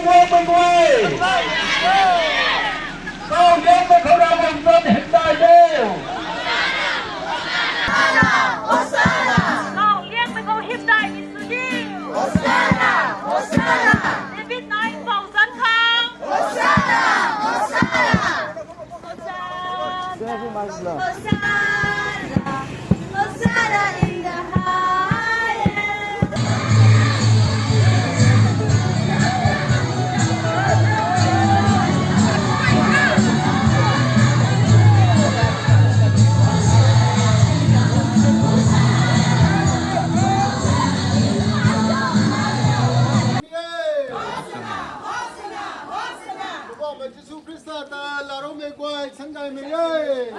quay bên quay câu nhớ với khẩu đạo mình tên hiện đại đều câu liên với câu hiện đại mình sử dụng David nói cầu dẫn không Hosanna in the highest. Giêsu Christ ta là rong mê quay sáng ngày mình ơi.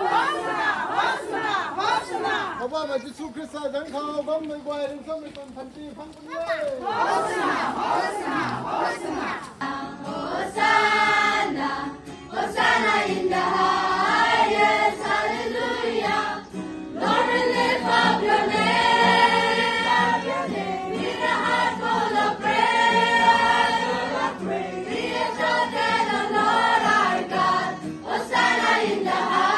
Họ bảo mà Giêsu Christ thắng khao bóng mê quay đến sống mình phần chi phăng quân ơi. Hosanna in the highest, hallelujah. Lord, we lift up your name with a heart full of praise. Be exalted, O Lord our God. Hosanna in the highest.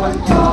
Control.